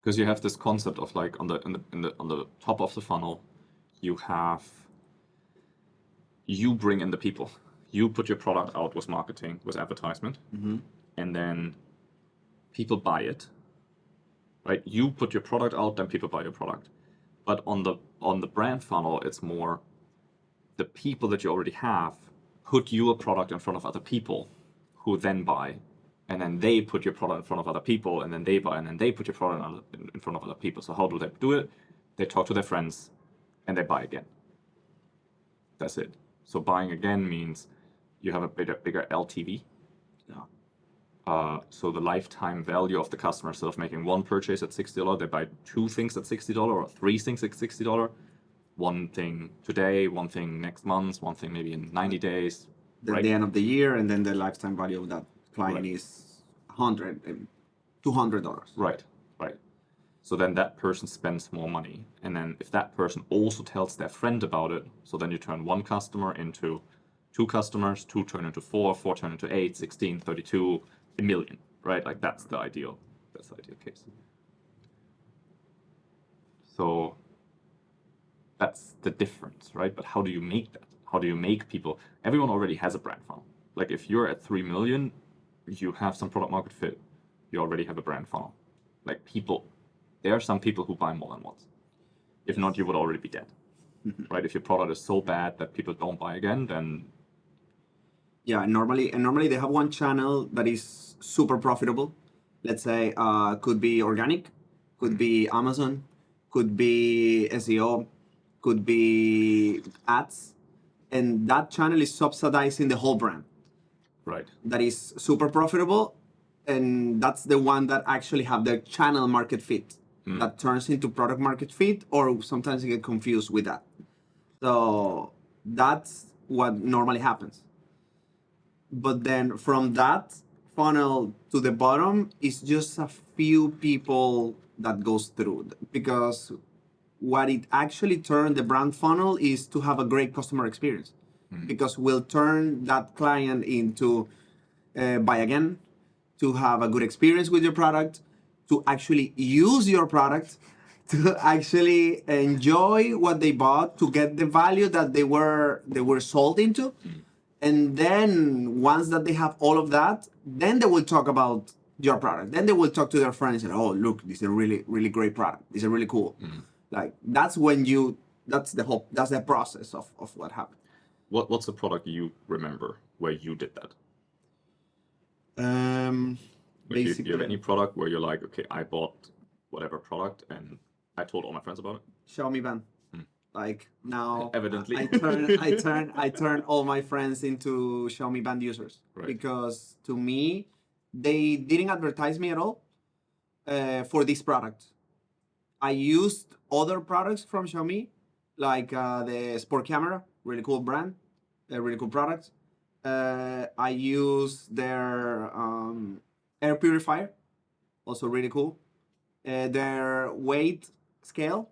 Because you have this concept of like on the top of the funnel, you bring in the people. You put your product out with marketing, with advertisement, and then people buy it. Right? You put your product out, then people buy your product. But on the brand funnel, it's more the people that you already have put your product in front of other people who then buy, and then they put your product in front of other people, and then they buy, and then they put your product in front of other people. So how do they do it? They talk to their friends, and they buy again. That's it. So buying again means you have a bigger LTV. So the lifetime value of the customer, instead of making one purchase at $60, they buy two things at $60 or three things at $60. One thing today, one thing next month, one thing maybe in 90 days. At the end of the year, and then the lifetime value of that client is $100 and $200. Right. So then that person spends more money. And then if that person also tells their friend about it, so then you turn one customer into two customers, two turn into four turn into 8, 16, 32, a million, right? Like that's the ideal case. So that's the difference, right? But how do you make that? How do you make people? Everyone already has a brand funnel. Like if you're at 3 million, you have some product market fit. You already have a brand funnel. Like there are some people who buy more than once. If not, you would already be dead, right? If your product is so bad that people don't buy again, then yeah. And normally they have one channel that is super profitable. Let's say could be organic, could be Amazon, could be SEO, could be ads, and that channel is subsidizing the whole brand. Right. That is super profitable, and that's the one that actually have the channel market fit that turns into product market fit, or sometimes you get confused with that. So that's what normally happens. But then from that funnel to the bottom is just a few people that goes through, because what it actually turned the brand funnel is to have a great customer experience, because we'll turn that client into buy again, to have a good experience with your product, to actually use your product, to actually enjoy what they bought, to get the value that they were sold into. And then once that they have all of that, then they will talk about your product. Then they will talk to their friends and, oh, look, this is a really, really great product. This is really cool. Like that's the process of what happened. What's the product you remember where you did that? Basically, Do you have any product where you're like, okay, I bought whatever product and I told all my friends about it? Xiaomi band. Like now, evidently, I turn all my friends into Xiaomi band users, right. Because to me, they didn't advertise me at all for this product. I used other products from Xiaomi, like the sport camera, really cool brand, really cool product. I use their air purifier, also really cool. Their weight scale,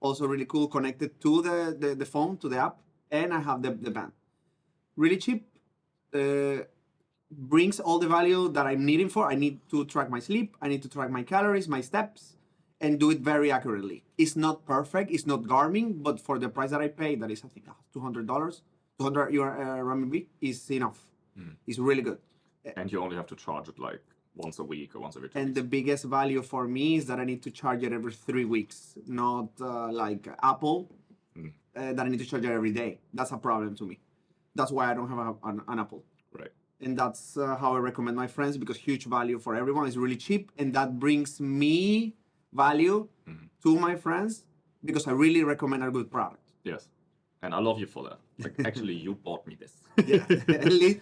also really cool, connected to the phone, to the app. And I have the band. Really cheap, brings all the value that I'm needing for. I need to track my sleep, I need to track my calories, my steps, and do it very accurately. It's not perfect, it's not Garmin, but for the price that I pay, that is I think $200, 200 RMB is enough. It's really good. And you only have to charge it like once a week or once every 2 weeks. And the biggest value for me is that I need to charge it every 3 weeks, not like Apple, that I need to charge it every day. That's a problem to me. That's why I don't have an Apple. Right. And that's how I recommend my friends, because huge value for everyone is really cheap, and that brings me value to my friends, because I really recommend a good product. Yes. And I love you for that. Like, actually, you bought me this. Yeah,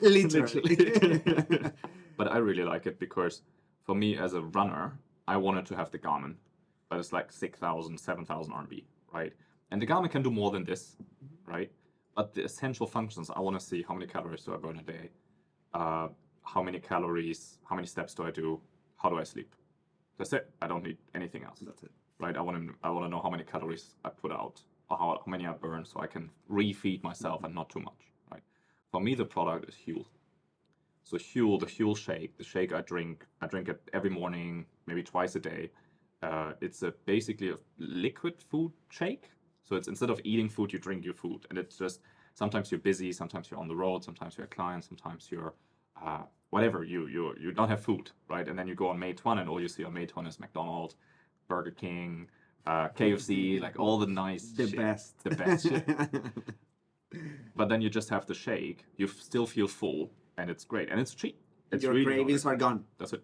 literally. But I really like it because for me as a runner, I wanted to have the Garmin, but it's like 6,000, 7,000 RMB, right? And the Garmin can do more than this, right? But the essential functions, I want to see how many calories do I burn a day, how many calories, how many steps do I do, how do I sleep? That's it. I don't need anything else. That's it, right? I want to know how many calories I put out, or how many I burn, so I can refeed myself and not too much, right? For me, the product is Huel. So Huel, the Huel shake, the shake I drink it every morning, maybe twice a day. It's basically a liquid food shake. So it's instead of eating food, you drink your food, and it's just sometimes you're busy, sometimes you're on the road, sometimes you're a client, sometimes you're whatever. You don't have food, right? And then you go on Meituan, and all you see on Meituan is McDonald's, Burger King, KFC, like all the nice The shit, best. the best shit. But then you just have the shake. You still feel full, and it's great, and it's cheap. It's Your really cravings are gone. That's it.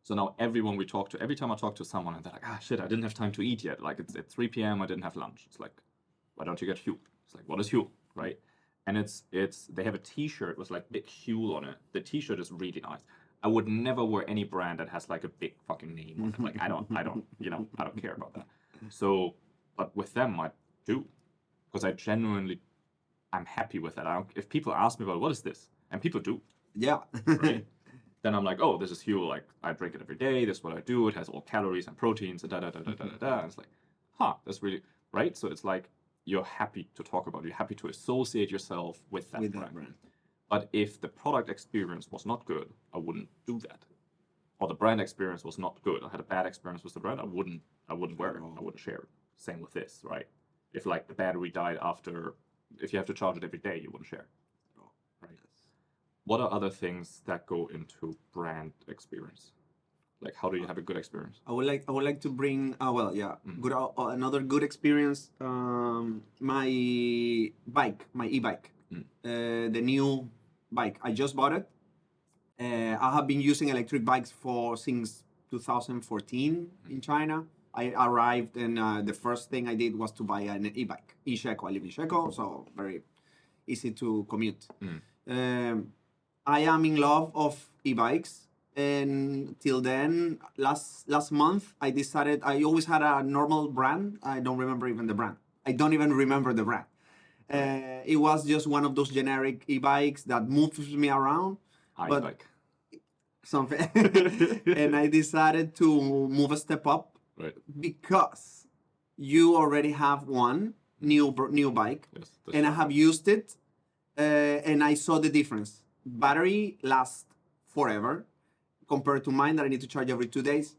So now everyone we talk to, every time I talk to someone, and they're like, shit, I didn't have time to eat yet. Like it's at 3 p.m. I didn't have lunch. It's like, why don't you get Huel? It's like, what is Huel, right? And it's they have a T-shirt with like big Huel on it. The T-shirt is really nice. I would never wear any brand that has like a big fucking name on it. Like I don't, I don't care about that. So, but with them I do, because I'm happy with that. If people ask me about what is this, and people do, Yeah. right? Then I'm like, oh, this is Huel. Like I drink it every day. This is what I do. It has all calories and proteins and da da da da da da. And it's like, that's really right. So it's like you're happy to talk about it. You're happy to associate yourself with that brand. But if the product experience was not good, I wouldn't do that. Or the brand experience was not good. I had a bad experience with the brand. I wouldn't wear it. I wouldn't share it. Same with this, right? If like the battery died if you have to charge it every day, you wouldn't share. Right. What are other things that go into brand experience? Like, how do you have a good experience? I would like to bring good another good experience. My e-bike, the new bike. I just bought it. I have been using electric bikes since 2014 in China. I arrived and the first thing I did was to buy an e-bike in Shekou. I live in Shekou, so very easy to commute. I am in love of e-bikes, and till then, last month I decided I always had a normal brand. I don't remember even the brand. I don't even remember the brand. It was just one of those generic e-bikes that moves me around. E-bike. Something. And I decided to move a step up, right? Because you already have one new bike, yes, and I have used it, and I saw the difference. Battery lasts forever compared to mine that I need to charge every 2 days.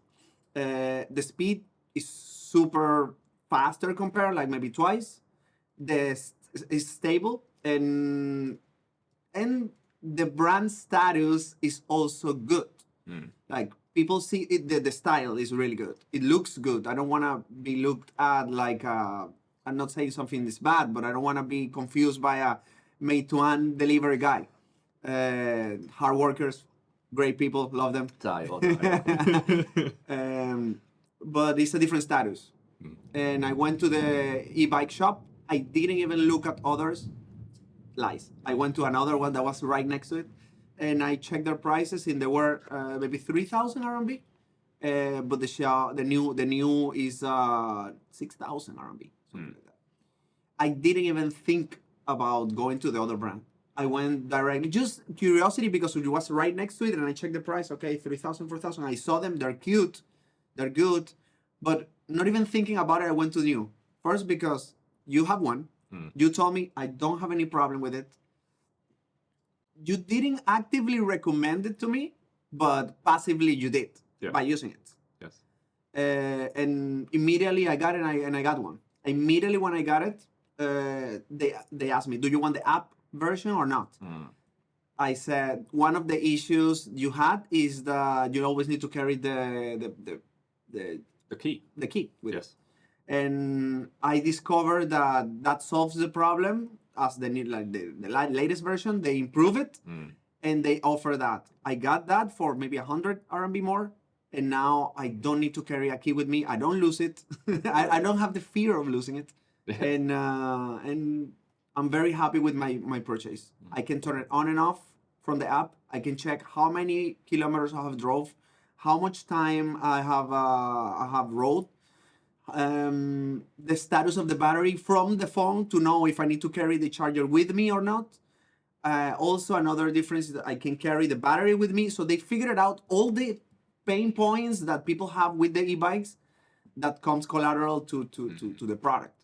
The speed is super faster compared, like maybe twice. Is stable, and the brand status is also good. Like people see it, the style is really good. It looks good. I don't want to be looked at like I'm not saying something is bad, but I don't want to be confused by a Meituan delivery guy. Hard workers, great people, love them. But it's a different status. And I went to the e-bike shop. I didn't even look at others. Lies. I went to another one that was right next to it, and I checked their prices, and they were maybe 3,000 RMB. But the new is 6,000 RMB, something like that. I didn't even think about going to the other brand. I went directly, just curiosity, because it was right next to it, and I checked the price. Okay, 3,000, 4,000. I saw them. They're cute. They're good. But not even thinking about it, I went to the new. First, because you have one. You told me I don't have any problem with it. You didn't actively recommend it to me, but passively you did by using it. Yes. And immediately I got it, and I got one. Immediately when I got it, they asked me, do you want the app version or not? I said, one of the issues you had is that you always need to carry the key. The key with yes. it. And I discovered that solves the problem. As the latest version, they improve it, and they offer that. I got that for maybe 100 RMB more, and now I don't need to carry a key with me. I don't lose it. I don't have the fear of losing it, and I'm very happy with my purchase. I can turn it on and off from the app. I can check how many kilometers I have drove, how much time I have rode. The status of the battery from the phone to know if I need to carry the charger with me or not. Also, another difference is that I can carry the battery with me. So they figured out all the pain points that people have with the e-bikes that comes collateral to the product,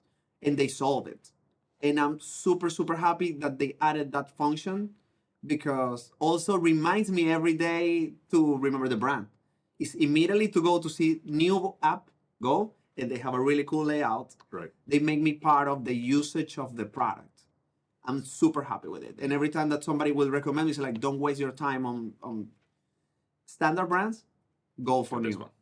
and they solved it. And I'm super, super happy that they added that function, because also reminds me every day to remember the brand. is immediately to go to see new app, go, and they have a really cool layout. Right. They make me part of the usage of the product. I'm super happy with it. And every time that somebody will recommend me, it's like, don't waste your time on standard brands, go for This new. one.